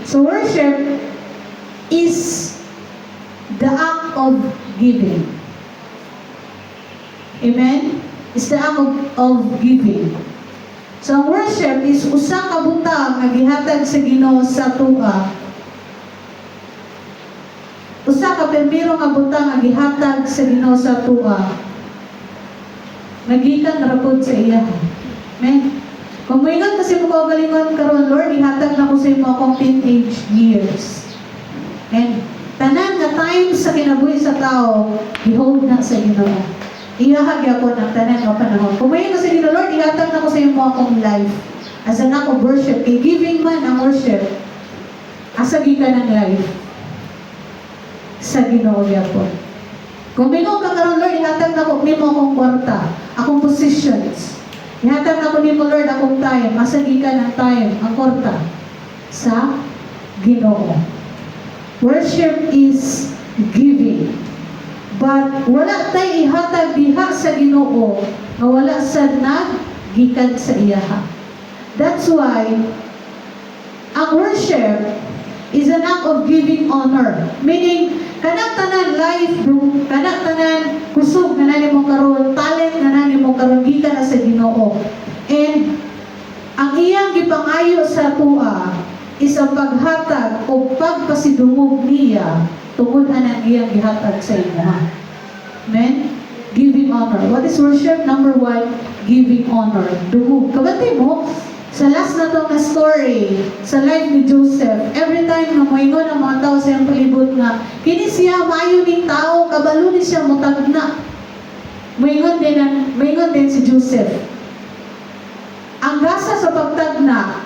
So worship is the act of giving. Amen? It's the act of giving. So ang worship is usa ka butang nga gihatag sa Ginoo sa tuwa. Usa ka permiro nga butang nga gihatag sa Ginoo sa tuwa. Nagikan rapod sa iya. Amen? Kung moingon kasi mo kaugalingon karon, Lord, ihatag na ko sa imo akong teenage years. And tanan nga time sa kinabuhi sa tao, behold na sa Ginoo. Ihahag ako ng tanan nga panahon. Kung moingon kasi Ginoo, Lord, ihatag na ko sa imo akong life as an act of worship. Kay giving man ang worship, asagi ka ng life sa Ginoo gyapon. Kung moingon ka karon, Lord, ihatag na ko nimo akong kwarta, akong positions. Ihatag na ko nimo, Lord, akong time, masagi ka ng time, ang kwarta sa Ginoo. Worship is giving. But wala tay ihatag diha sa Ginoo nga wala sad naggikan sa iyaha. That's why ang worship is an act of giving honor. Meaning, kanang tanan life, kanang tanan kusog nga nani mo karon, talent nga nani mo karon gikan na sa Ginoo. And ang iyang gipangayo sa tuwa is ang paghatag o pagpasidungog niya tungod anang iyang gihatag sa imo. Amen? Giving honor. What is worship? Number 1, giving honor. Dungog. Kabantay mo, sa last na to na story, sa life ni Joseph, every time na moingon ang mga tao sa iyang palibot nga, kini siya maayo ning tao, kabalo ni siya mutagna. Moingon din si Joseph. Ang gasa sa pagtagna,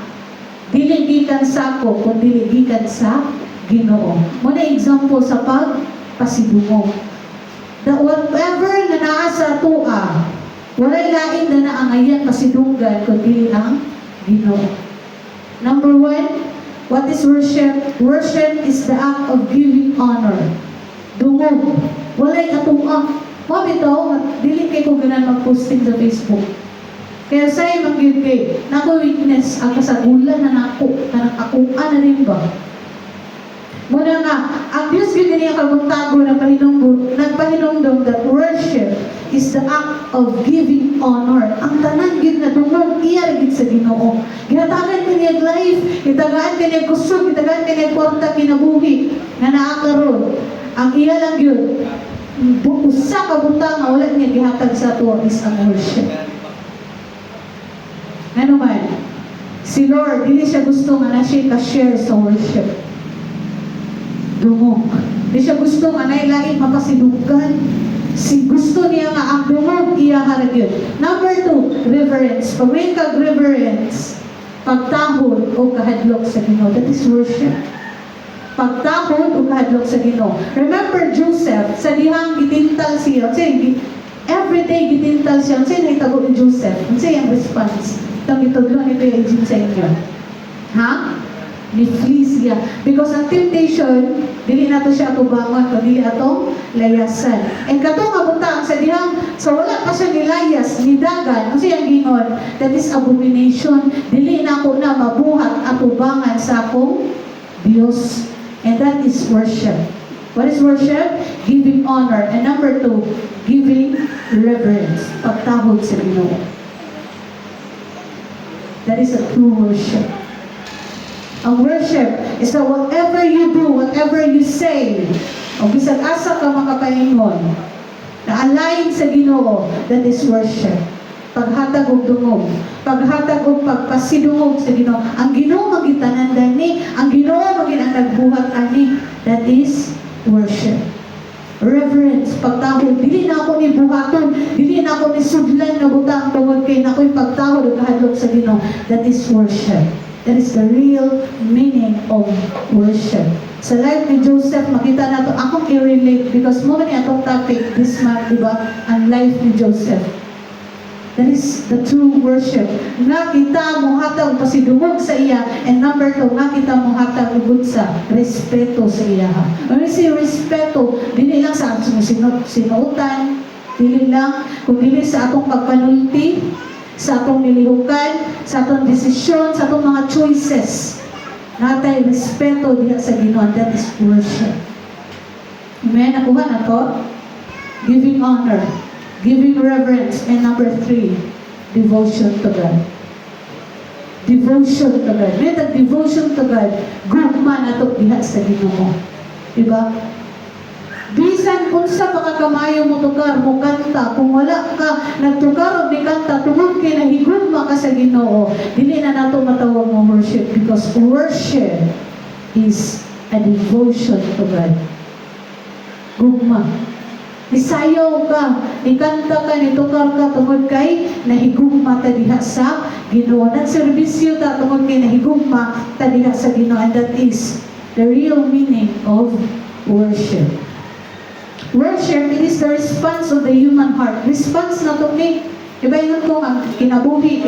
dili gikan sa ako, kundi gikan sa Ginoo. Muna example sa pagpasidungog. That whatever na naa sa tuwa, walay lain na na ang ayan pasidunggan, kundi ang Ginoo. Number 1, what is worship? Worship is the act of giving honor. Dungog. Walay atunga. Mabitaw, dili kay ko ganan mag-posting sa Facebook. Kaya sa'yo mag-give kay, nako weakness, ang kasagulan na nako, akong na rin ba? Muna nga, ang Diyos yun niya kaguntago na nagpahinungdong that worship is the act of giving honor. Ang tanan yun na dungog, iya rin sa Ginoo. Ginatagan ka niya life, itagaan ka niya kusog, itagaan ka niya kwarta kinabuhi, na naakaroon. Ang iya lang yun, usa ka butang nga wala niya gihatag sa tuwa is ang worship. Ano man, si Lord, hindi siya gusto nga na siya ka-share sa worship. Dungog. Hindi siya gusto nga nailain mapasidugan. Si gusto niya nga ang dungog iya harag yun. Number 2, reverence. Pag may kag-reverence, pagtahod o kahadlok sa Ginoo. That is worship. Pagtahod o kahadlok sa Ginoo. Remember Joseph, sa dihang gitintal siya. Every day gitintal siya. Kasi naitago ni Joseph. Kasi yung response. Itong itudlo nito yung agent sa inyo. Ha? Ni-flee siya. Because ang temptation, dili na to siya atubangan, dili atong layasan. And katong abutang sa dihang, so wala pa siya nilayas, nidagan, ano siyang gingon, that is abomination. Dili na ako na mabuhat atubangan sa akong Diyos. And that is worship. What is worship? Giving honor. And number 2, giving reverence. Pagtahod sa Ginoo. That is a true worship. Ang worship is that whatever you do, whatever you say, o bisag asa ka makapaingon, na align sa Ginoo, that is worship. Paghatag og dungog, paghatag og pagpasidungog sa Ginoo. Ang Ginoo magitanan dani, ang Ginoo magin ang nagbuhat ani, that is worship. Reverence, pagtahod, dili na ako ni buhaton, dili na ako ni sudlan na butang tungod kay nako'y pagtahod o kahadlok sa Ginoo. That is worship. That is the real meaning of worship. Sa life ni Joseph, makita na to, akong i-relate because mo ni atong topic this month, diba? Ang life ni Joseph. That is the true worship. Nga kita mo hatag pasidungog sa iya. And number 2, nga kita mo hatag ugod sa respeto sa iya. When we say respeto, dili lang sa sinuotan, dili lang, kung dili sa atong pagpanulti, sa atong nilihukan, sa atong desisyon, sa atong mga choices. Natay respeto diha sa Ginoo, and that is worship. Amen? Nakuha na to? Giving honor, giving reverence, and number 3, devotion to God. Devotion to God. May devotion to God, gugma na to diha sa Ginoo. Diba? Bisan unsa pa ka kamayo mo tukar mo kanta, kung wala ka nagtukar og ni kanta tungod kay nahigugma ka sa Ginoo, dili na nato matawag mo worship, because worship is a devotion to God. Gugma. Isayaw ka, ikanta ka, nitukar ka tungod kay nahigugma ta diha sa Ginoo. Nagserbisyo ta tungod kay nahigugma ta diha sa Ginoo, and that is the real meaning of worship. Worship, it is the response of the human heart. Response na to ni. Diba yun ko, ang kinabuhi,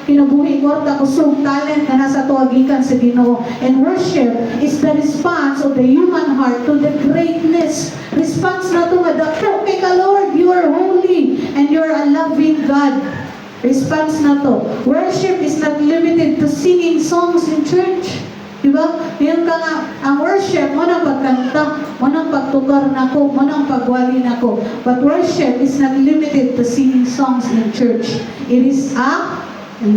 kinabuhi ko, kusog talent na nasa tuwagikan sa Ginoo. And worship is the response of the human heart to the greatness. Response na to nga, dako kay ka Lord, you are holy, and you are a loving God. Response na to. Worship is not limited to singing songs in church. Diba? Ngayon ka nga, ang worship, mo nang pagkanta, mo nang pagtukar na ko, mo nang pagwali na ko. But worship is not limited to singing songs in church. It is a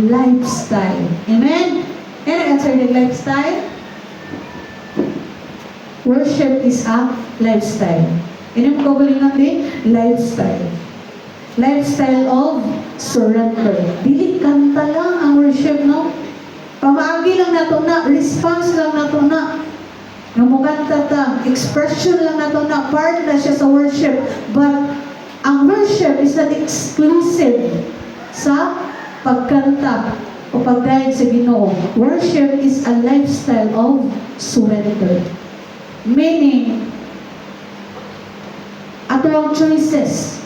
lifestyle. Amen? Can I answer the lifestyle? Worship is a lifestyle. Ini mo kagulingan di? Lifestyle. Lifestyle of surrender. Dili kanta lang ang worship, no? Pamaagi lang nato na, response lang nato na. Namuganta ta, expression lang nato na, part na siya sa worship. But ang worship is not exclusive sa pagkanta o pagdayeg sa Ginoo. Worship is a lifestyle of surrender. Meaning, ato ang choices,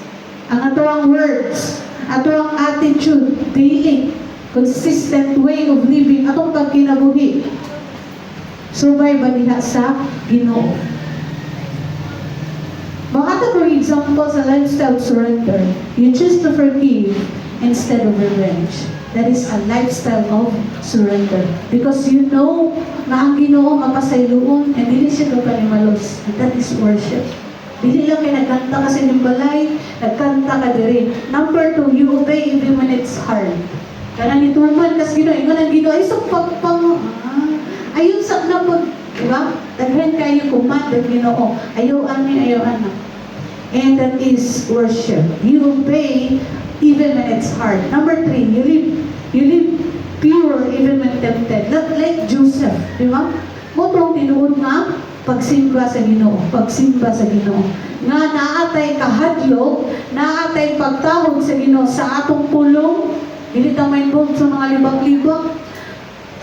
ang ato ang words, ato ang attitude, daily, consistent way of living, atong pagkinabuhi, subay ba diha sa Ginoo. Mga for example sa lifestyle surrender, you choose to forgive instead of revenge. That is a lifestyle of surrender. Because you know na ang Ginoo mapasayloon, and dili siya kapanimalos. And that is worship. Dili lang kay nagkanta ka sa inyong balay, nagkanta ka diri. Number 2, you obey even when it's hard. Kanang ituman kas Ginoo, ingon ang Ginoo, isang pagpang, ayun sa napod, diba? Daghan kayo command ang Ginoo, ayaw na. And that is worship. You obey even when it's hard. Number 3, you live pure even when tempted. Not like Joseph, diba? Motong tinuod nga, pagsimba sa Ginoo, pagsimba sa Ginoo. Nga naatay kahadlok, naatay pagtahog sa Ginoo sa atong pulong, dili ta may sa mga libang-libang,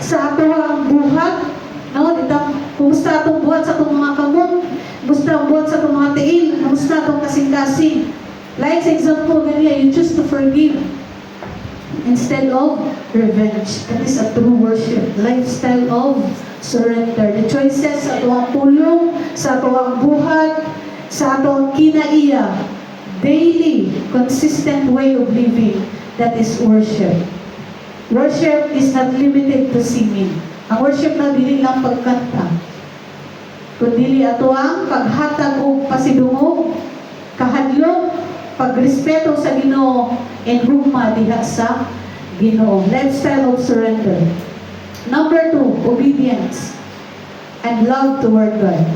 sa ato ang buhat, no? Kumusta atong buhat sa atong mga kamot, kumusta ang buhat sa atong mga tiil, kumusta atong kasing-kasing. Like sa example, ganyan, you choose to forgive instead of revenge. That is a true worship. Lifestyle of surrender. The choices sa ato ang pulong, sa ato ang buhat, sa ato ang kinaiya, daily, consistent way of living. That is worship. Worship is not limited to singing. Ang worship na dili lang pagkanta, kundi ato ang paghatag og pasidungog, kahadlok, pagrespeto sa Ginoo, and hugma diha sa Ginoo. Lifestyle of surrender. Number 2, obedience and love toward God.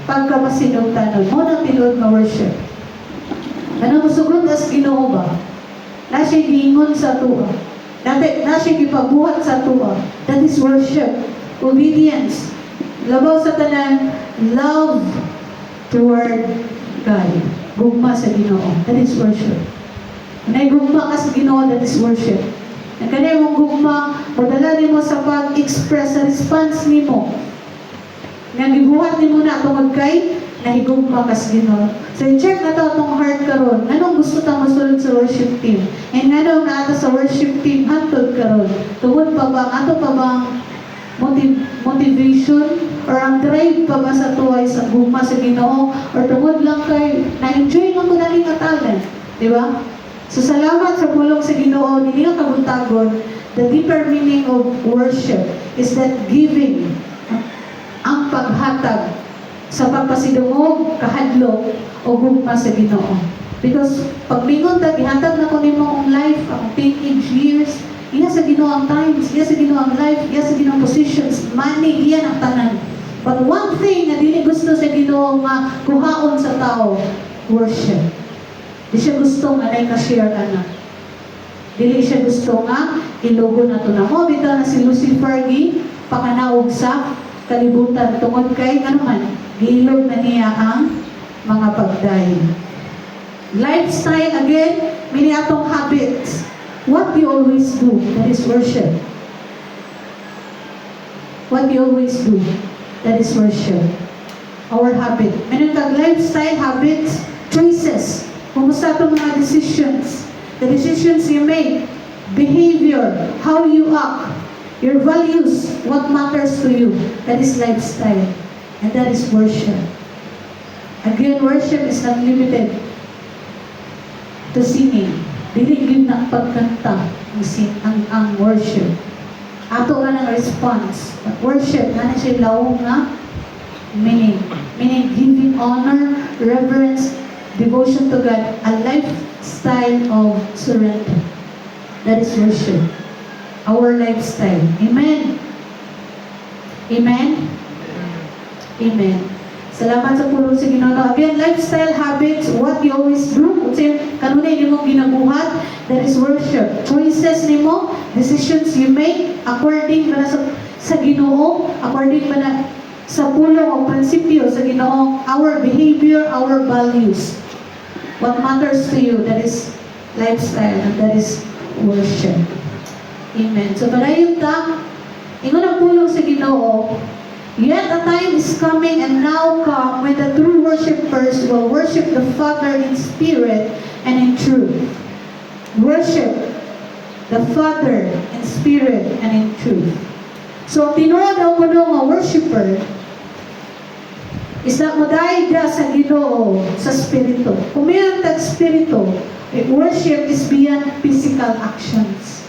Pagkapasinugtanon, mo nang tinuod nga worship. Ano musugod as Ginoo ba? Na siya giingon sa tuwa. Na siya gipabuhat sa tuwa. That is worship. Obedience. Labaw sa tanan, love toward God. Gugma sa Ginoo. That is worship. Nay gugma ka sa Ginoo, that is worship. Ang kanay mong gugma, madala nimo sa pag-express sa response nimo. Nga gibuhat nimo na tungod kay nahigugma ka sa Ginoo. So check na to atong heart karon. Anong gusto ta masulod sa worship team? And anong naata sa worship team hantod karon? Tungod pa ba ato pa bang motivation or ang drive pa ba sa tuwa sa gugma sa Ginoo, or tungod lang kay na-enjoy lang ko namin ka talent, di ba? So salamat sa pulong sa Ginoo ninyo kabuntagon. The deeper meaning of worship is that giving, ang paghatag sa pagpasidungog, kahadlok o gugma sa Ginoo. Because pag mingon ta gihatag na ko nimo ang life, ang teenage years, iya sa Ginoo ang times, iya sa Ginoo ang life, iya sa Ginoo ang positions, money, iya ang tanan. But one thing na dili gusto sa Ginoo nga kuhaon sa tao, worship. Di siya gusto nga na ka-share ka na. Dili siya gusto nga ilugo na to na mo. Bitaw na si Lucifer pakanaog sa kalibutan tungod kay ano man, gilog na niya ang mga pagdayon. Lifestyle again, mini atong habits. What you always do, that is worship. What you always do, that is worship. Our habit. Meron kag lifestyle, habits, choices. Kumusta itong mga decisions? The decisions you make, behavior, how you act, your values, what matters to you. That is lifestyle. And that is worship. Again, worship is not limited to singing. Dili yun na pagkanta ang worship. Ato nga ng response. But worship, nga na siya lawong nga meaning. Meaning giving honor, reverence, devotion to God, a lifestyle of surrender. That is worship. Our lifestyle. Amen. Amen. Amen. Salamat sa pulong sa Ginoo. Again, lifestyle habits, what you always do. Kasi kanunay nimo ginabuhat, that is worship. Choices nimo, decisions you make according ba na sa Ginoo, according ba na sa pulong o prinsipyo sa Ginoo, our behavior, our values. What matters to you, that is lifestyle, and that is worship. Amen. So, parayon ta, ingon ang pulong sa Ginoo, yet a time is coming and now come when the true worshipers will worship the Father in spirit and in truth. Worship the Father in spirit and in truth. So, tinuod ang kuno nga worshiper, is that moday da sa Ginoo sa spirito. Kung mayroon tag spirito, worship is beyond physical actions.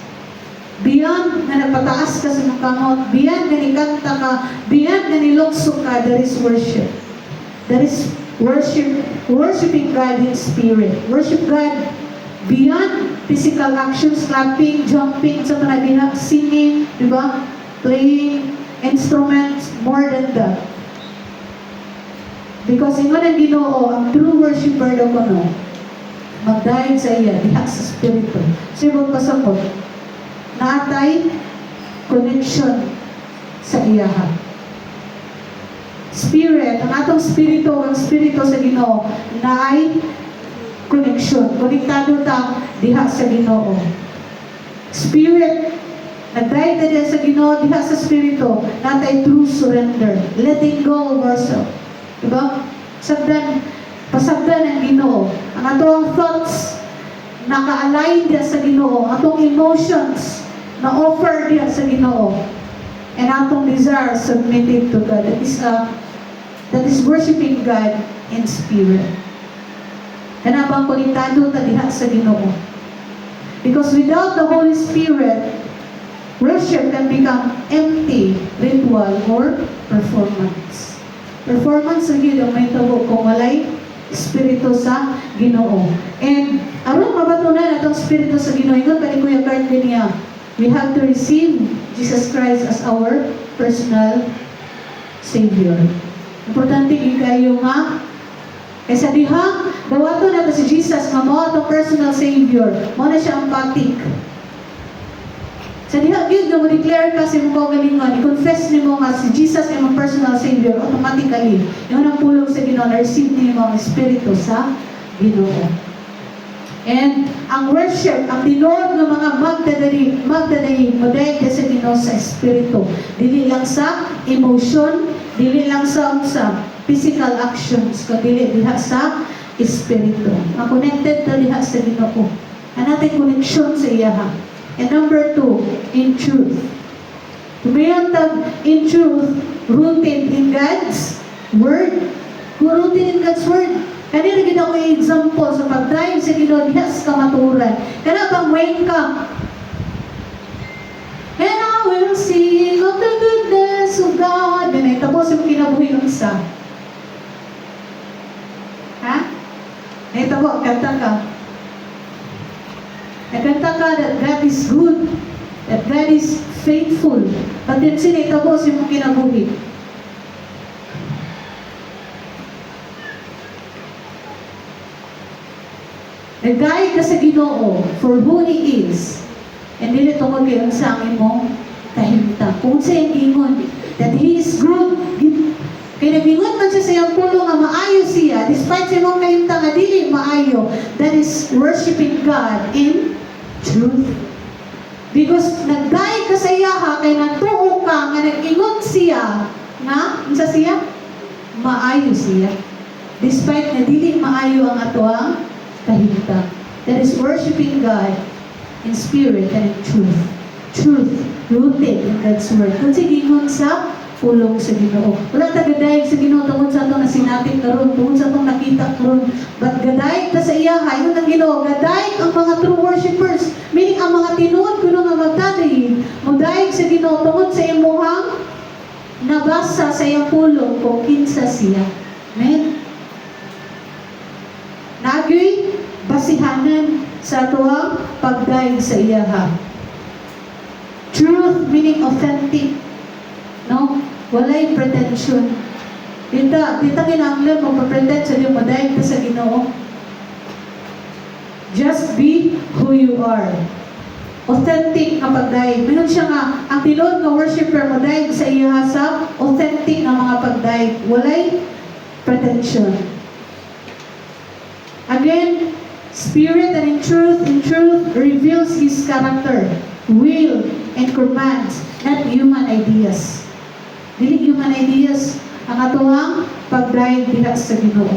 Beyond na nagpataas ka sa mukamot, beyond na nikanta ka, beyond na nilokso ka, there is worship. There is worshiping God in spirit. Worship God beyond physical actions, clapping, jumping, sa mga singing, di ba? Playing instruments, more than that. Because ingon ang Ginoo, ang true worshiper daw kuno, magdayeg sa iya, diha sa spirito. So yung pasapot, naatay connection sa iyaha. Spirit, ang atong spirito, ang spirito sa Ginoo, naay connection. Konektado ta diha sa Ginoo. Spirit, nagdayeg ta diha sa Ginoo, diha sa spirito, natay true surrender. Letting go of ourselves. Diba? Pasagdan ang Ginoo. Ang atong thoughts, naka-align diya sa Ginoo. Atong emotions, na-offer diya sa Ginoo. And atong desire, submitted to God. That is worshiping God in spirit. Kanabang konektado ta diha sa Ginoo. Because without the Holy Spirit, worship can become empty, ritual, or performance. Performance sa Ginoo may tawag kung walay espiritu sa Ginoo. And aron mabatunan atong espiritu sa Ginoo, ingon pa ni Kuya Kurt niya, we have to receive Jesus Christ as our personal Savior. Importante kayo nga kaysa diha dawato na si Jesus nga mao atong personal Savior. Mao na siya ang patik. Sa diha gyud nga mo-declare ka sa imong kaugalingon, i-confess nimo nga si Jesus ay imong personal Savior, automatically yung ang pulong sa Ginoo, na-receive nimo ang Espiritu sa Ginoo. And ang worship, ang tinuod ng mga magdadayig, modayig sa Ginoo sa Espiritu. Dili lang sa emotion, dili lang sa physical actions, kundi diha sa Espiritu. Connected na diha sa Ginoo. Ang natin connection sa iyaha. And number 2, in truth. Tumayon tag in truth, rooted in God's Word. Kung rooted in God's Word, Kanina gid ako example sa pagdayon sa Ginoo diha sa kamaturan. Kana bang wake up? And I will sing of the goodness of God. Ganay, tapos yung kinabuhi unsa. Ha? Nahitabo, kanta ka. Nagkanta ka that God is good, that God is faithful. But then sinitabo yung kinabuhi. Nagdahil ka sa Ginoo for who He is. And dili tungod kayo sa imong kahimtang. Kung sa iyang ingon, that He is good. Kaya nagingon man siya sa iyang pulo nga maayo siya, despite sa imong kahimtang nga dili maayo, that is worshiping God in truth. Because nagdahil ka sa iyaha, kay natuo ka, nga nag-ingon siya, nga, unsa siya? Maayo siya. Despite na dili maayo ang atoang kahimtang. That is worshiping God in spirit and in truth. Truth, rooted in God's word. Kung sigingon sa pulong sa Ginoo. Wala ta gadayeg sa Ginoo tungod sa atong nasinatin karon, tungod sa atong nakita karon. But gadayeg ta sa iya, ingon ang Ginoo, gadayeg ang mga true worshipers, meaning ang mga tinuod kuno nga magdadayeg, magdayeg sa Ginoo tungod sa imuhang nabasa sa iyang pulong kung kinsa siya. Amen. Nagyoy basihanan sa atuang pagdayeg sa iyaha. Truth meaning authentic. No? Walay pretension. Dita kinahanglan mo pa-pretend sa Ginoo, madayeg ka sa Ginoo. Just be who you are. Authentic na pagdayeg. Minun siya nga, ang tinuod nga worshiper madayeg sa iyaha sa authentic na mga pagdayeg. Walay pretension. Again, spirit and in truth reveals His character, will, and commands, not human ideas. Dili human ideas ang atoang pagdayeg diha sa Ginoo.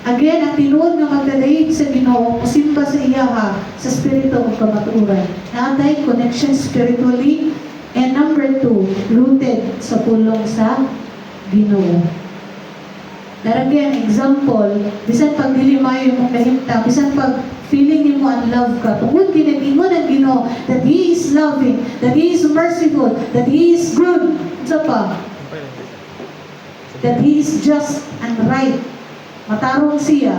Again, ang tinuod nga magdadayeg sa Ginoo, musimba sa iyaha sa spirito ug kamatuoran. Naatay connection spiritually. And number 2, rooted sa pulong sa Ginoo. That again, example, bisan pag dili maayo mong kahimtang, bisan pag feeling mo unloved ka, tungod ginag-ingon ang Ginoo that He is loving, that He is merciful, that He is good. Isa pa, that He is just and right. Matarong siya.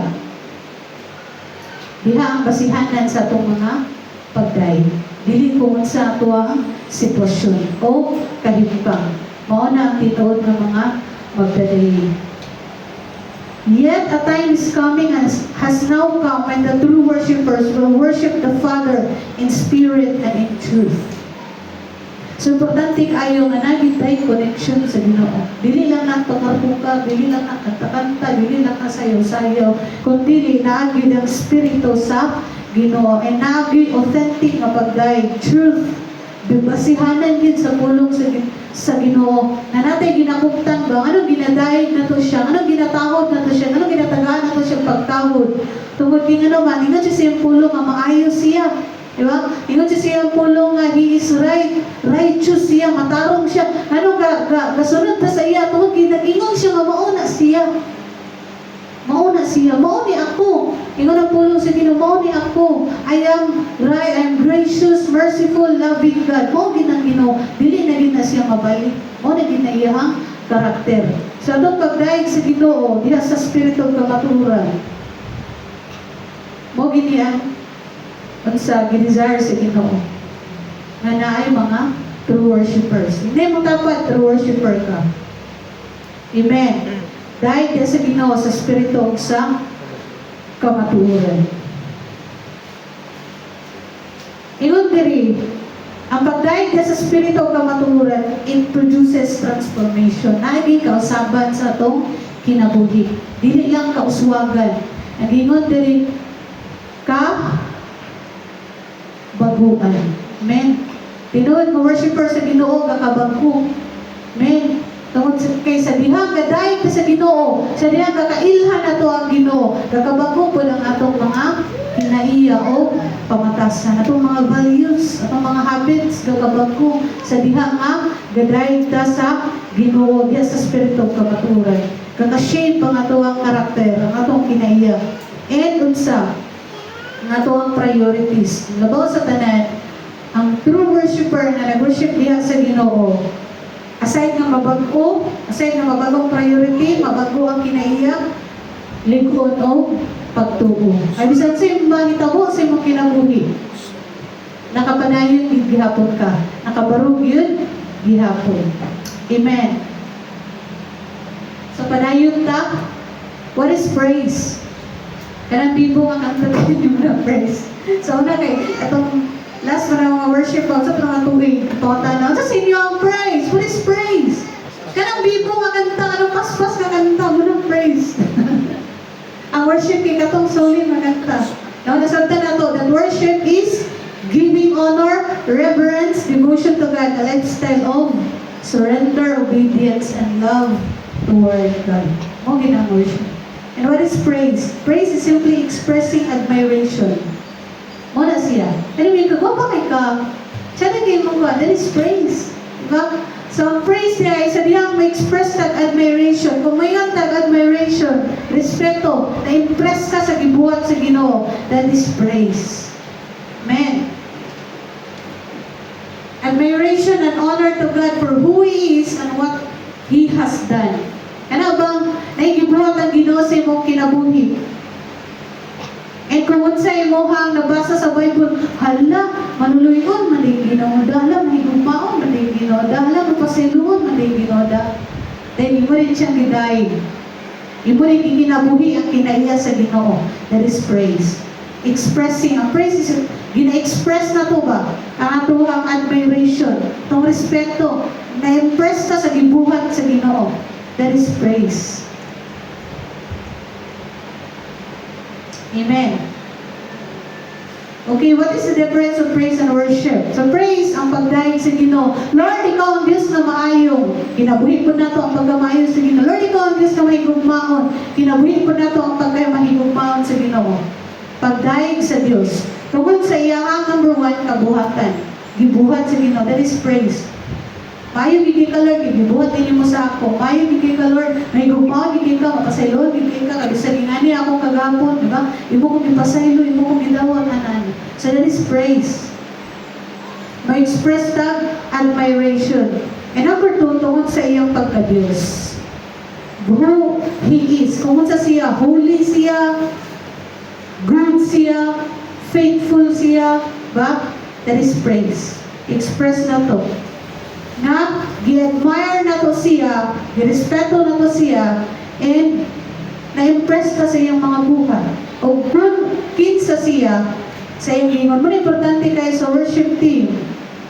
Diha ang basihanan sa itong mga pagdayeg. Dili kung sa ato ang sitwasyon o kahimtang. Mao na ang tinuod ng mga magdadayeg. Yet a time is coming and has now come when the true worshipers will worship the Father in spirit and in truth. So, importante kayo nga nagitay connection sa Ginoo. Dili lang na tumarbuka, dili lang na kanta-kanta, dili lang na sayo-sayo, kundi naagid ang spirito sa Ginoo. And naagid authentic na pagdayeg, truth, basihanan din sa pulong sa Ginoo. Na natin ginakuptan ba? Anong ginadayeg na to siya? Anong ginatawod na to siya? Anong ginatagaan na to siya pagtawod? Tungod din ano man, ingat siya siyang pulong nga maayos siya. Diba? Ingat siya siyang pulong nga he is right. Righteous siya, matarong siya. Ano kasunod ta sa iya? Tungod ginag-ingon siya nga mauna siya. Mauna siya. Mauni ako. Ingon ang pulong sa Ginoo, mauni ako. I am right, I am gracious, merciful, loving God. Mauni ng Ginoo. Dili na gid na siya mabalik. Mauni gid na iyang karakter. So atong pagdayeg sa Ginoo diha sa spiritual kamaturan. Mo gid yan unsa ginizar sa Ginoo. Nga naay mga true worshipers. Hindi mo dapat true worshipper ka. Amen. Dahil sa Ginoo sa spirito ug sa kamatuoran. Ingon diri, ang pagdayeg sa spirito ug kamatuoran, it produces transformation. Naay kausaban sa atong kinabuhi. Dili lang kauswagan. Ang ingon diri baguan. Amen. Tinuod mo worshiper sa Ginoo kakabagko. Amen. Tungod kay sa diha gadayeg sa Ginoo, sa diha kakailhan nato ang Ginoo, kakabago po ang atong mga kinaiya o pamatasan, atong mga values, atong mga habits kakabago sa diha nga gadayeg ta sa Ginoo diha sa spirito kamatuoran. kaka-shape ang atuang karakter, ang atuang kinaiya. And unsa, ang atuang priorities. Labaw sa tanan, ang true worshiper na nag-worship diha sa Ginoo, aside nga mabagong priority, mabago ang kinaiya, ligon o pagtuo. Ay bisan sa imong mahitabo sa imong kinabuhi, nakapanayon yun gihapon ka, nakabarog yun gihapon. Amen. So panayon ta, what is praise? Kanang bibo nga kanta yung na praise. So una kay atong last para mga worship sa mga tuwing tawatan na sa inyo ang praise. What is praise? Kanang bibo nga kanta, anong paspas nga kanta mo ng praise. Ang worship kay katong solid nga kanta. Now nasabtan na to that worship is giving honor, reverence, devotion to God, a lifestyle of surrender, obedience, and love toward God. Mo ginang worship. And what is praise? Praise is simply expressing admiration. Mo na siya. Anyway, kung pa kay ka, siya na kayo mo ka, that is praise. Diba? So, ang praise niya ay sa diyang ma-express tag admiration. Kung mayon tag admiration, respeto, na-impress ka sa gibuhat sa Ginoo, that is praise. Amen. Admiration and honor to God for who He is and what He has done. Ano bang naigibuhat ang Ginoo sa imong kinabuhi? And kung unsa imohang nabasa sa Bible, hala, manuluyon, maling Ginoo, hala, mahigugmaon, maling Ginoo, hala, mapasiluon, maling Ginoo, then imo rin siyang gidaig. Imo rin ikinabuhi ang kinaiya sa Ginoo. That is praise. Expressing, ang praise is, gina-express na to ba? Ang atuhang admiration, itong respeto, na-impress ka sa gibuhat sa Ginoo. That is praise. Amen. Okay, what is the difference of praise and worship? So praise, ang pagdaig sa Ginoo. Lord, ikaw ang Diyos na maayong. Kinabuhi po na to ang pagkamayon sa Ginoo. Lord, ikaw ang Diyos na mahigugmaon. Kinabuhi po na to ang pagkamahigugmaon sa Ginoo. Pagdaig sa Diyos. Tungkol sa iyang number one, kabuhatan. Gibuhat sa Ginoo. That is praise. Mayo gigay ka, Lord, gibuhat din mo sa ako. Mayo gigay ka, Lord, may gumawa gigay ka, mapasaylo gigay ka, kabisalingani akong kagapon, di ba? Imo kong ipasaylo, imo kong gidawang anan. So that is praise. Ma-express tag admiration. And number two, tungkol sa iyang pagka-Diyos. Who He is. Kung sa siya, holy siya, good siya, faithful siya, ba? That is praise. Express na to. Na gi-admire na to siya, gi-respeto na to siya, and na-impress ka sa iyang mga buhay. O kung kinsa siya, sa iyong ingon. Muna importante kayo sa worship team.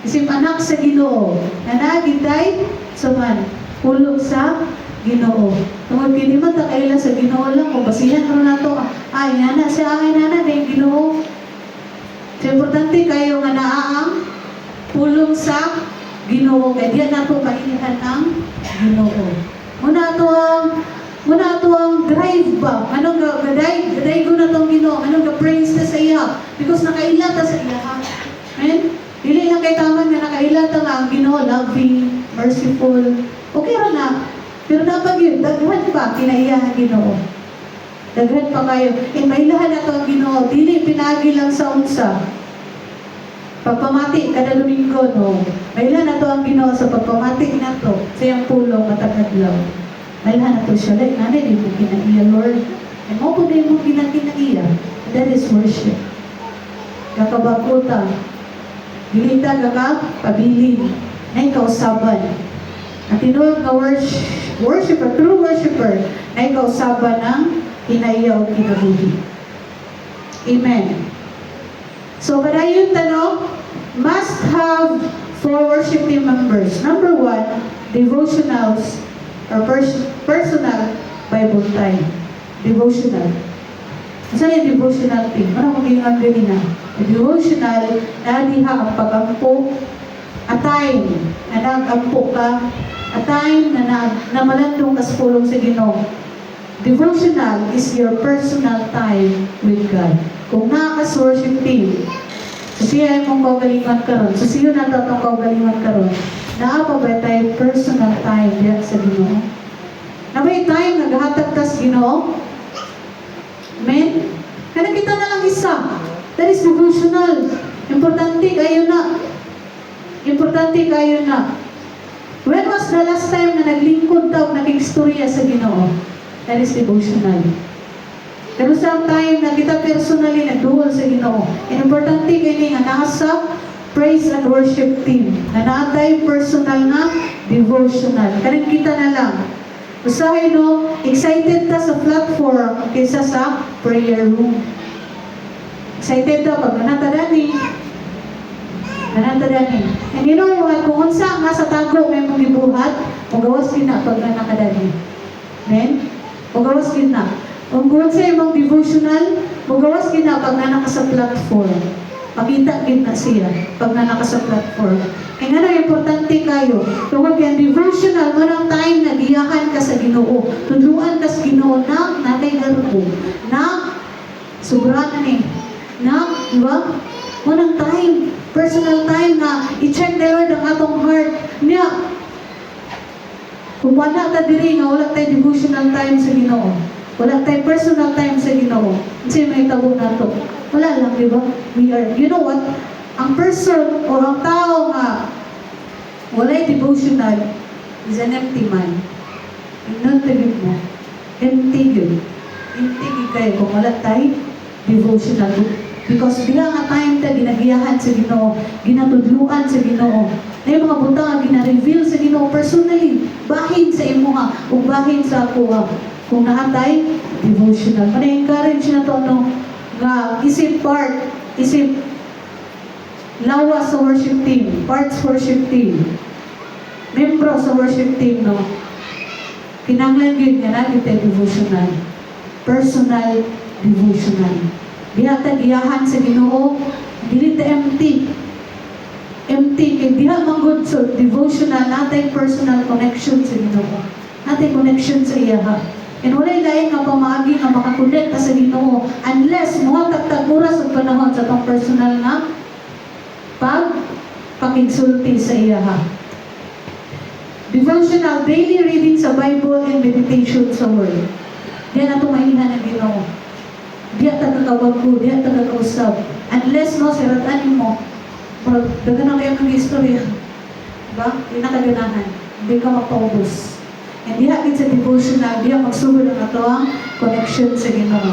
Isip anak sa Ginoo, na nagitay suman, hulog sa Ginoo. Tungod kini man ta kaila sa Ginoo lang, o basihan ro na to, ay nana, sa ay nana, na yung Ginoo. So importante kayo nga naaang hulog sa Ginoo, kaya diyan na po kailihan ang Ginoo. Muna to ang drive ba? Anong gaday ko na tong Ginoo? Anong ga-praise na sa iya? Because nakaila ta sa iya. Amen? Dili lang kay taman nga nakaila ta nga ang Ginoo, loving, merciful. Okay ra na. Pero dapat yun, daghan pa kinaiya ang Ginoo. Daghan pa kayo. Mailahan na to ang Ginoo. Dili pinagi lang sa unsa. Pagpamati kada Domingo, no? Mailan na to ang Ginoo sa pagpamati na to sa iyang pulong matagadlaw. Mailan na to siya. Like, nanay, di mo kinaiya, Lord. E mo po di mo kinaiya. That is worship. Kakabakuta. Dilita ka pabilin. Na ikausaban. Ang tinuod nga worshiper, true worshiper, na ikausaban ng kinaiya o kinabuhi. Amen. So, padayon tanong, must have 4 worship team members. Number 1, devotionals or personal Bible time. Devotional. Saan yung devotional team? Ano kung yung gano'n na? Devotional, nadiha ang pag-ampo, a time na nag-ampo ka, a time na namalandong ka sa pulong sa Ginoo. Devotional is your personal time with God. Kung nakaka-worship team, so siya mong kaugalingan karon, so siya na tatong kaugalingan karon, naapa ba tayo personal time diyan sa Ginoo? Na may time time naghatag tas Ginoo. Amen? Kaya kita na lang isa. That is devotional. Importante kayo na. Importante kayo na. When was the last time na naglingkod daw, nag-istorya sa Ginoo? That is devotional. Pero sa time na kita personally nagduol sa Ginoo, importante kayo nga nasa praise and worship team. Na naatay personal nga devotional. Kaya kita na lang. Usahay no, excited ta sa platform kaysa sa prayer room. Excited ta pag nanatadani. Nanatadani. And you know what, kung unsa nga sa tago may mong gibuhat, magawas din na pag nanakadani. Amen? Magawas din na. Kung unsa imong devotional, magawas din na pag nanaka sa platform. Makita din na siya pag nanaka sa platform. Kaya nga importante kayo. Tungkol kaya devotional, marang time na giyahan ka sa Ginoo. Tudluan ka sa Ginoo na natay garupo. Na sobrahan ni. Na, di ba? Marang time. Personal time na i-check the Lord ang atong heart. Niya, kung wala ta diri nga, wala tayo devotional time sa Ginoo. Wala tayo personal time sa Ginoo. Kasi may tabo na to. Wala lang, di ba? We are, you know what? Ang person o ang tao nga walay devotional is an empty man. Inon tagid mo. Empty yun. Empty yun kayo kung wala tayo devotional. Because bila nga time ta ginagiyahan sa Ginoo, ginatudluan sa Ginoo. Na yung mga butang nga gina-reveal sa Ginoo personally. Bahin sa imo nga o bahin sa ako nga. Kung naatay devotional. Mana-encourage na to no nga isip part, isip lawa sa worship team, parts worship team, membro sa worship team, no? Kinanglan yun nga natin tayo devotional. Personal devotional. Diha tagiyahan sa Ginoo, dili ta empty. Empty, kaya diha manggod sa devotional, natay personal connection sa Ginoo. Natay connection sa iyaha. And walay lain nga pamaagi nga makakonect sa Ginoo unless muhatag-tag oras sa panahon sa tong personal nga pakigsulti sa iyaha. Devotional, daily reading sa Bible and meditation sa Word. Diyan na tumahihan ng Ginoo. Diyan tagakawag ko, diyan tagakausap. Unless no, siratan mo, dagan na kayo ng istorya. Diba? Hindi na kaganahan. Hindi ka mapaubos. And diha din sa devotional, diha magsugod ang ato ang connection sa Ginoo.